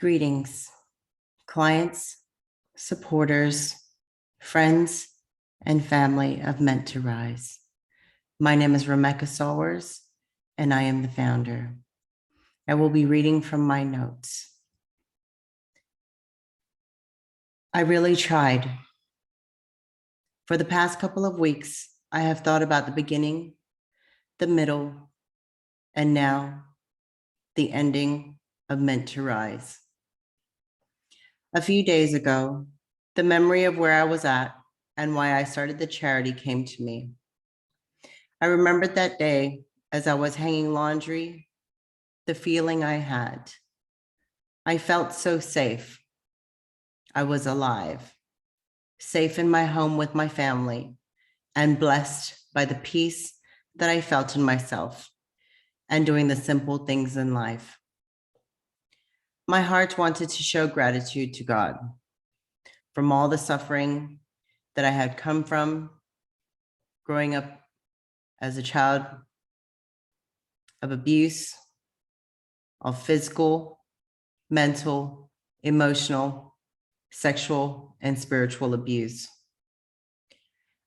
Greetings, clients, supporters, friends, and family of Meant to Rise. My name is Rebecca Sowers, and I am the founder. I will be reading from my notes. I really tried. For the past couple of weeks, I have thought about the beginning, the middle, and now the ending of Meant to Rise. A few days ago, the memory of where I was at and why I started the charity came to me. I remembered that day as I was hanging laundry, the feeling I had. I felt so safe. I was alive, safe in my home with my family, and blessed by the peace that I felt in myself and doing the simple things in life. My heart wanted to show gratitude to God from all the suffering that I had come from growing up as a child of abuse, of physical, mental, emotional, sexual, and spiritual abuse.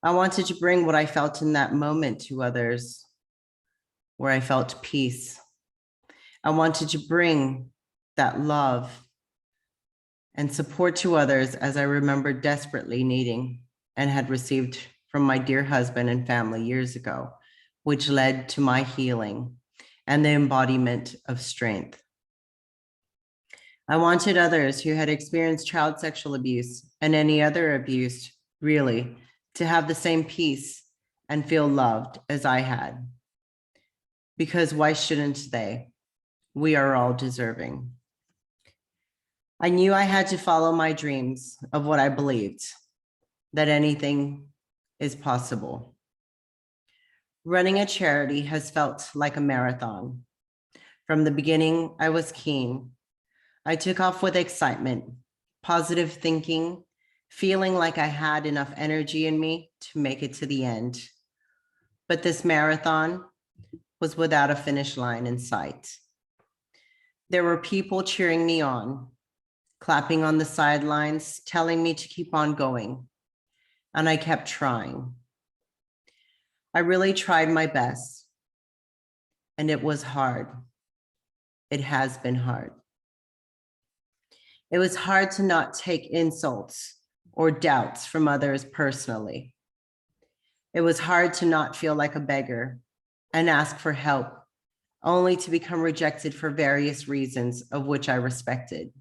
I wanted to bring what I felt in that moment to others, where I felt peace. I wanted to bring that love and support to others as I remembered desperately needing and had received from my dear husband and family years ago, which led to my healing and the embodiment of strength. I wanted others who had experienced child sexual abuse and any other abuse, really, to have the same peace and feel loved as I had. Because why shouldn't they? We are all deserving. I knew I had to follow my dreams of what I believed, that anything is possible. Running a charity has felt like a marathon. From the beginning, I was keen. I took off with excitement, positive thinking, feeling like I had enough energy in me to make it to the end. But this marathon was without a finish line in sight. There were people cheering me on, clapping on the sidelines, telling me to keep on going. And I kept trying. I really tried my best. And it was hard. It has been hard. It was hard to not take insults or doubts from others personally. It was hard to not feel like a beggar and ask for help, only to become rejected for various reasons of which I respected.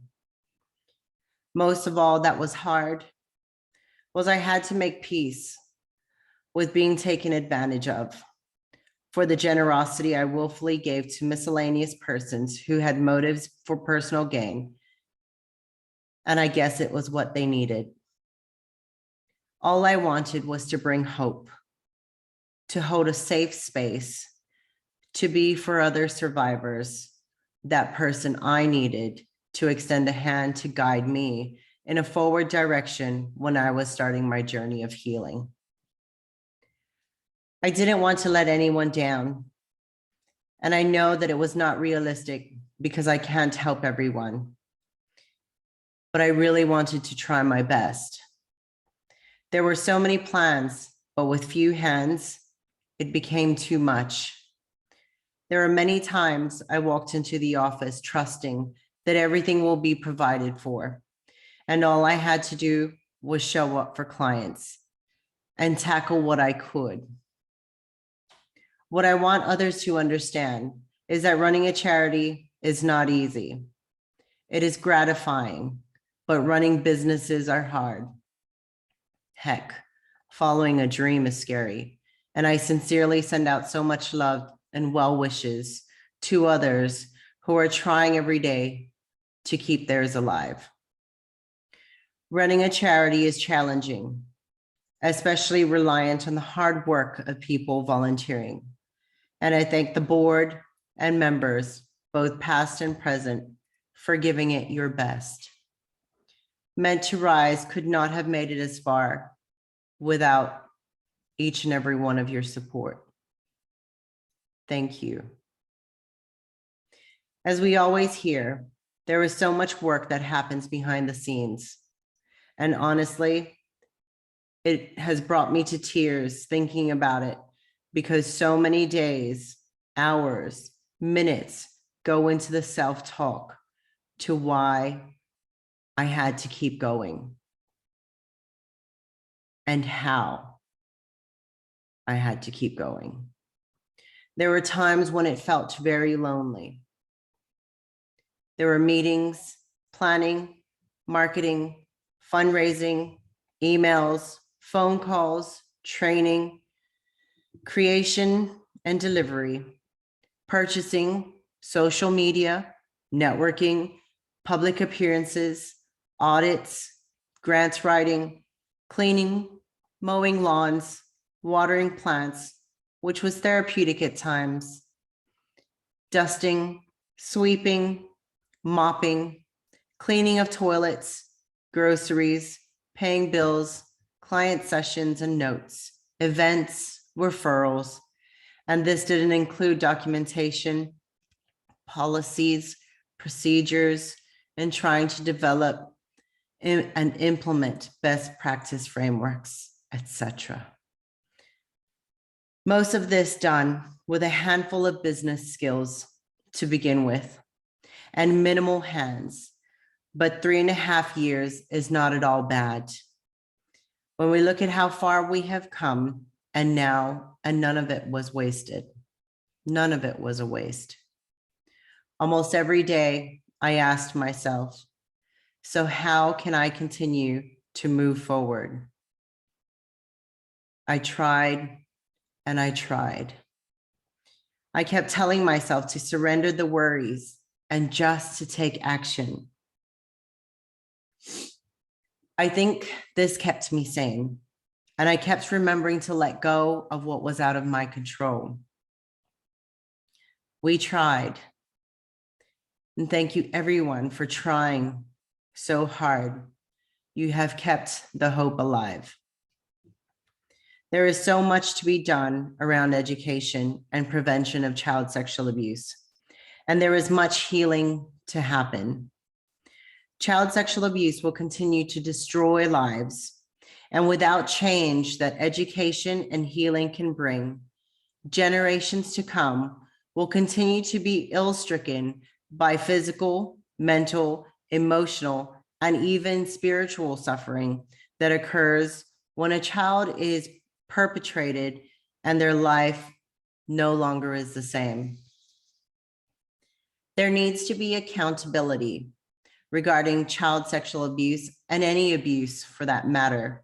Most of all, that was hard was I had to make peace with being taken advantage of for the generosity I willfully gave to miscellaneous persons who had motives for personal gain. And I guess it was what they needed. All I wanted was to bring hope, to hold a safe space, to be for other survivors, that person I needed to extend a hand to guide me in a forward direction when I was starting my journey of healing. I didn't want to let anyone down. And I know that it was not realistic because I can't help everyone. But I really wanted to try my best. There were so many plans, but with few hands, it became too much. There are many times I walked into the office trusting that everything will be provided for. And all I had to do was show up for clients and tackle what I could. What I want others to understand is that running a charity is not easy. It is gratifying, but running businesses are hard. Heck, following a dream is scary. And I sincerely send out so much love and well wishes to others who are trying every day to keep theirs alive. Running a charity is challenging, especially reliant on the hard work of people volunteering. And I thank the board and members, both past and present, for giving it your best. Meant to Rise could not have made it as far without each and every one of your support. Thank you. As we always hear, There is so much work that happens behind the scenes. And honestly, it has brought me to tears thinking about it because so many days, hours, minutes go into the self-talk to why I had to keep going and how I had to keep going. There were times when it felt very lonely. There were meetings, planning, marketing, fundraising, emails, phone calls, training, creation and delivery, purchasing, social media, networking, public appearances, audits, grants writing, cleaning, mowing lawns, watering plants, which was therapeutic at times, dusting, sweeping, mopping, cleaning of toilets, groceries, paying bills, client sessions and notes, events, referrals, and this didn't include documentation, policies, procedures, and trying to develop and implement best practice frameworks, etc. Most of this done with a handful of business skills to begin with and minimal hands, but 3.5 years is not at all bad. When we look at how far we have come and now, and none of it was wasted. None of it was a waste. Almost every day I asked myself, so how can I continue to move forward? I tried and I tried. I kept telling myself to surrender the worries and just to take action. I think this kept me sane, and I kept remembering to let go of what was out of my control. We tried. And thank you everyone for trying so hard. You have kept the hope alive. There is so much to be done around education and prevention of child sexual abuse, and there is much healing to happen. Child sexual abuse will continue to destroy lives, and without change that education and healing can bring, generations to come will continue to be ill-stricken by physical, mental, emotional, and even spiritual suffering that occurs when a child is perpetrated and their life no longer is the same. There needs to be accountability regarding child sexual abuse and any abuse for that matter.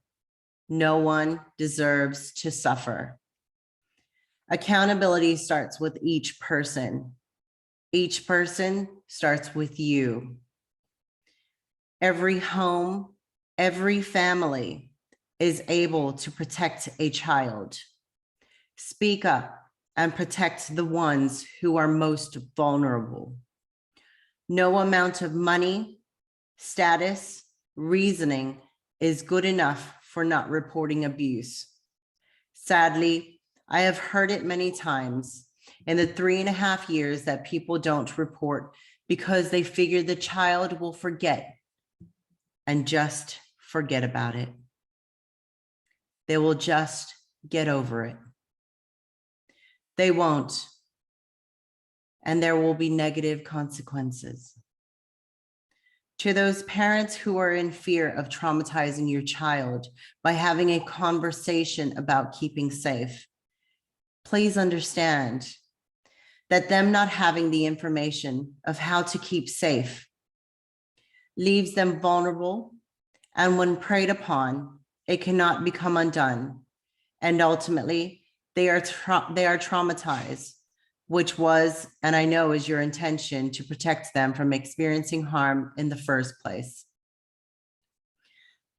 No one deserves to suffer. Accountability starts with each person. Each person starts with you. Every home, every family is able to protect a child. Speak up and protect the ones who are most vulnerable. No amount of money, status, reasoning is good enough for not reporting abuse. Sadly, I have heard it many times in the 3.5 years that people don't report because they figure the child will forget and just forget about it. They will just get over it. They won't, and there will be negative consequences. To those parents who are in fear of traumatizing your child by having a conversation about keeping safe, please understand that them not having the information of how to keep safe leaves them vulnerable, and when preyed upon, it cannot become undone. And ultimately, they are traumatized, which was, and I know is your intention to protect them from experiencing harm in the first place.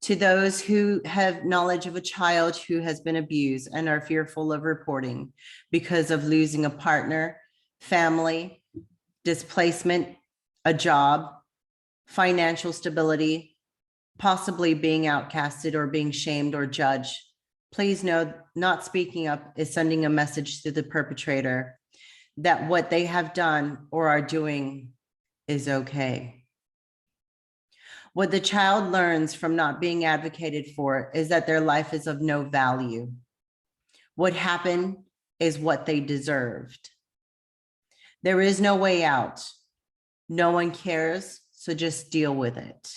To those who have knowledge of a child who has been abused and are fearful of reporting because of losing a partner, family, displacement, a job, financial stability, possibly being outcasted or being shamed or judged, please know not speaking up is sending a message to the perpetrator that what they have done or are doing is okay. What the child learns from not being advocated for is that their life is of no value. What happened is what they deserved. There is no way out. No one cares, so just deal with it.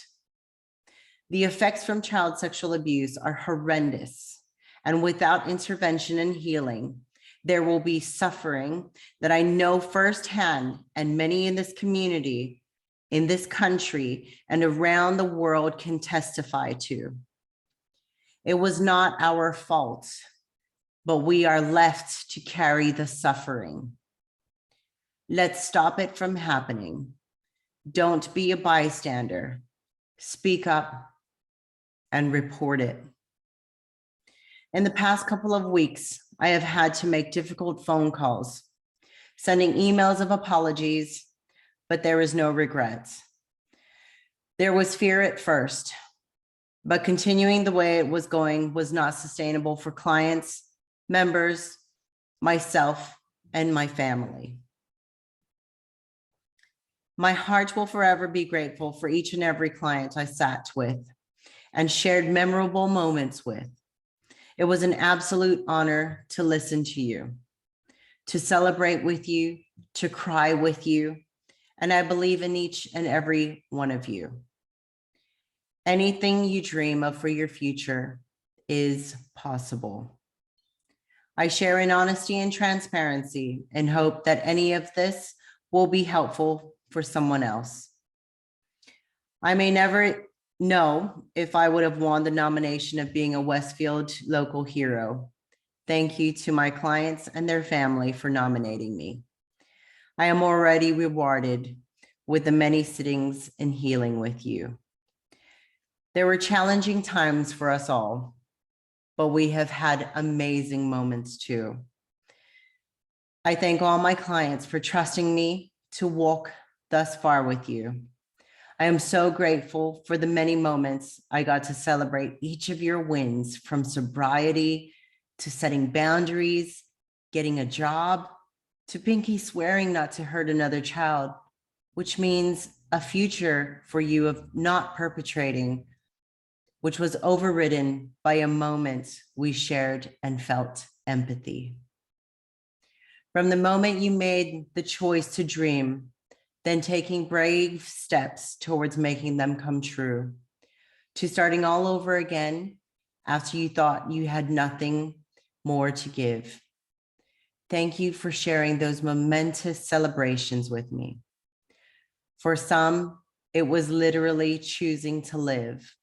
The effects from child sexual abuse are horrendous, and without intervention and healing, there will be suffering that I know firsthand, and many in this community, in this country, and around the world can testify to. It was not our fault, but we are left to carry the suffering. Let's stop it from happening. Don't be a bystander. Speak up and report it. In the past couple of weeks, I have had to make difficult phone calls, sending emails of apologies, but there is no regrets. There was fear at first, but continuing the way it was going was not sustainable for clients, members, myself, and my family. My heart will forever be grateful for each and every client I sat with and shared memorable moments with. It was an absolute honor to listen to you, to celebrate with you, to cry with you, and I believe in each and every one of you. Anything you dream of for your future is possible. I share in honesty and transparency and hope that any of this will be helpful for someone else. I may never know if I would have won the nomination of being a Westfield local hero. Thank you to my clients and their family for nominating me. I am already rewarded with the many sittings and healing with you. There were challenging times for us all, but we have had amazing moments too. I thank all my clients for trusting me to walk thus far with you. I am so grateful for the many moments I got to celebrate each of your wins, from sobriety to setting boundaries, getting a job, to Pinky swearing not to hurt another child, which means a future for you of not perpetrating, which was overridden by a moment we shared and felt empathy. From the moment you made the choice to dream, then taking brave steps towards making them come true, to starting all over again after you thought you had nothing more to give. Thank you for sharing those momentous celebrations with me. For some, it was literally choosing to live.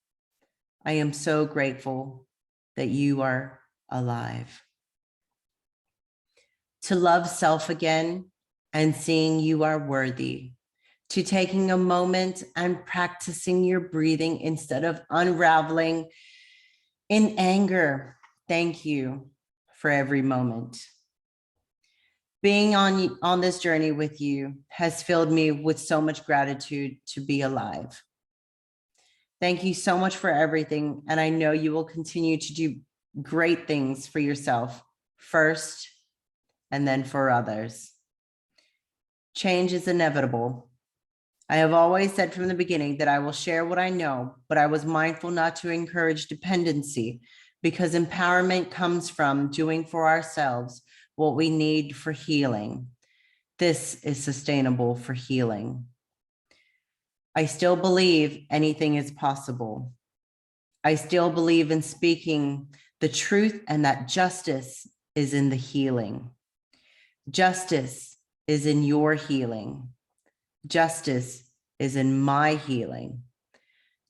I am so grateful that you are alive. To love self again and seeing you are worthy, to taking a moment and practicing your breathing instead of unraveling in anger. Thank you for every moment. Being on this journey with you has filled me with so much gratitude to be alive. Thank you so much for everything, and I know you will continue to do great things for yourself first and then for others. Change is inevitable. I have always said from the beginning that I will share what I know, but I was mindful not to encourage dependency, because empowerment comes from doing for ourselves what we need for healing. This is sustainable for healing. I still believe anything is possible. I still believe in speaking the truth and that justice is in the healing. Justice is in your healing. Justice is in my healing.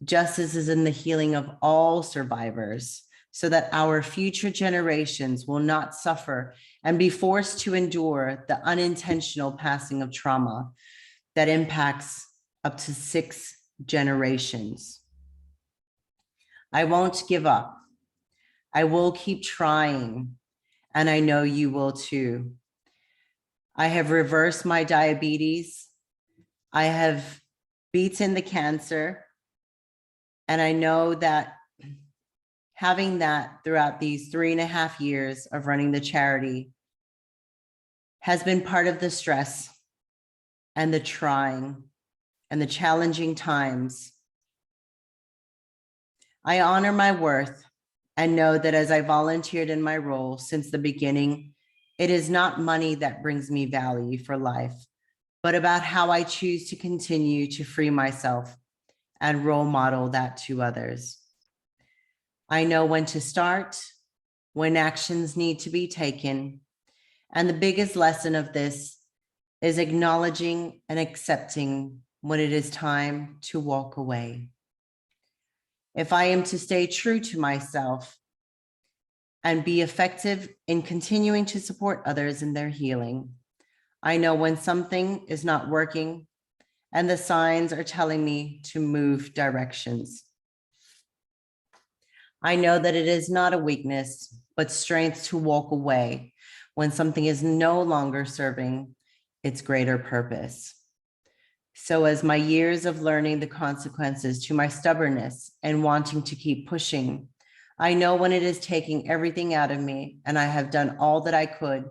Justice is in the healing of all survivors, so that our future generations will not suffer and be forced to endure the unintentional passing of trauma that impacts up to 6 generations. I won't give up. I will keep trying, and I know you will too. I have reversed my diabetes. I have beaten the cancer, and I know that having that throughout these 3.5 years of running the charity has been part of the stress and the trying and the challenging times I honor my worth and know that as I volunteered in my role since the beginning, it is not money that brings me value for life, but about how I choose to continue to free myself and role model that to others. I know when to start, when actions need to be taken, and the biggest lesson of this is acknowledging and accepting when it is time to walk away. If I am to stay true to myself and be effective in continuing to support others in their healing, I know when something is not working and the signs are telling me to move directions. I know that it is not a weakness, but strength to walk away when something is no longer serving its greater purpose. So as my years of learning the consequences to my stubbornness and wanting to keep pushing, I know when it is taking everything out of me and I have done all that I could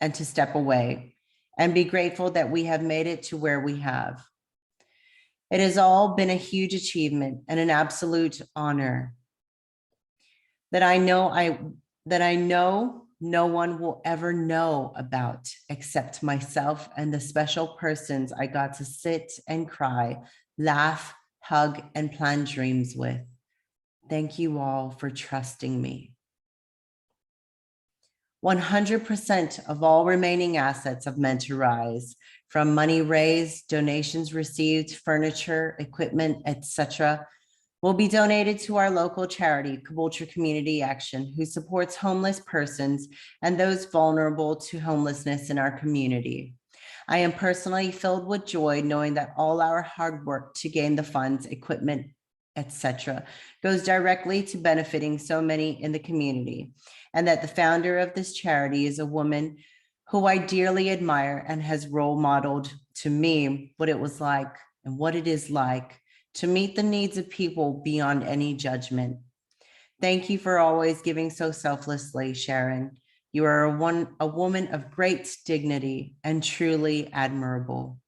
and to step away and be grateful that we have made it to where we have. It has all been a huge achievement and an absolute honor that I know no one will ever know about except myself and the special persons I got to sit and cry, laugh, hug, and plan dreams with. Thank you all for trusting me. 100% of all remaining assets of Meant to Rise, from money raised, donations received, furniture, equipment, etc., will be donated to our local charity, Caboolture Community Action, who supports homeless persons and those vulnerable to homelessness in our community. I am personally filled with joy knowing that all our hard work to gain the funds, equipment, etc., goes directly to benefiting so many in the community, and that the founder of this charity is a woman who I dearly admire and has role modeled to me what it was like and what it is like to meet the needs of people beyond any judgment. Thank you for always giving so selflessly, Sharon. You are a woman of great dignity and truly admirable.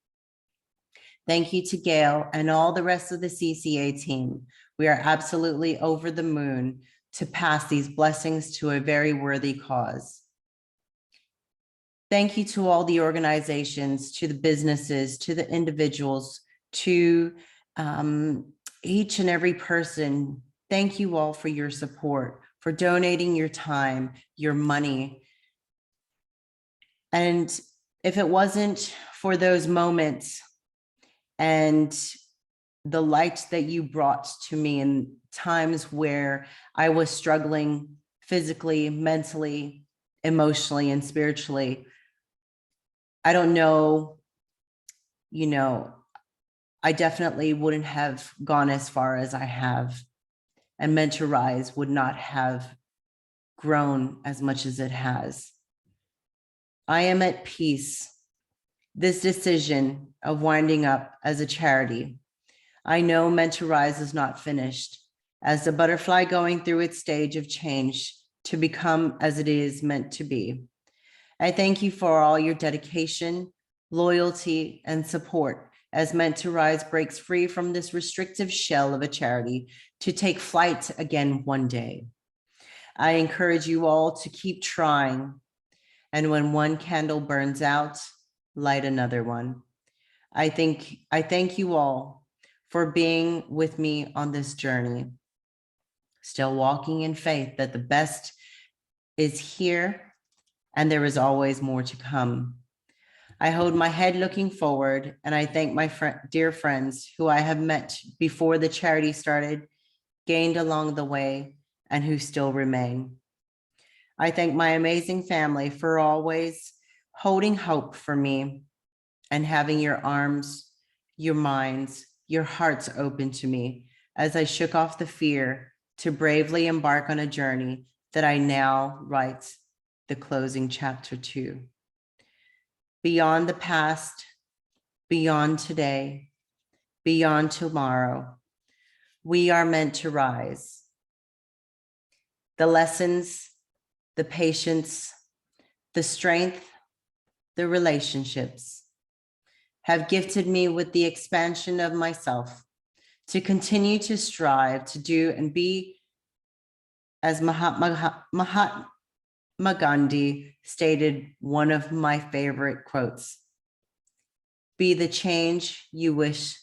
Thank you to Gail and all the rest of the CCA team. We are absolutely over the moon to pass these blessings to a very worthy cause. Thank you to all the organizations, to the businesses, to the individuals, to each and every person. Thank you all for your support, for donating your time, your money. And if it wasn't for those moments and the light that you brought to me in times where I was struggling physically, mentally, emotionally, and spiritually, I don't know, I definitely wouldn't have gone as far as I have, and Meant to Rise would not have grown as much as it has. I am at peace. This decision of winding up as a charity, I know Meant to Rise is not finished, as the butterfly going through its stage of change to become as it is meant to be. I thank you for all your dedication, loyalty, and support as Meant to Rise breaks free from this restrictive shell of a charity to take flight again one day. I encourage you all to keep trying, and when one candle burns out, light another one. I thank you all for being with me on this journey, still walking in faith that the best is here and there is always more to come. I hold my head looking forward, and I thank my dear friends who I have met before the charity started, gained along the way, and who still remain. I thank my amazing family for always holding hope for me and having your arms, your minds, your hearts open to me as I shook off the fear to bravely embark on a journey that I now write the closing chapter to. Beyond the past, beyond today, beyond tomorrow, we are meant to rise. The lessons, the patience, the strength, the relationships have gifted me with the expansion of myself to continue to strive to do and be, as Mahatma Gandhi stated, one of my favorite quotes, be the change you wish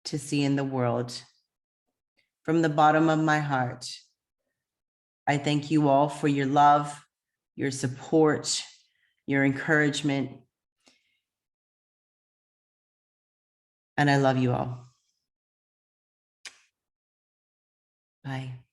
to see in the world. From the bottom of my heart, I thank you all for your love, your support, your encouragement, and I love you all. Bye.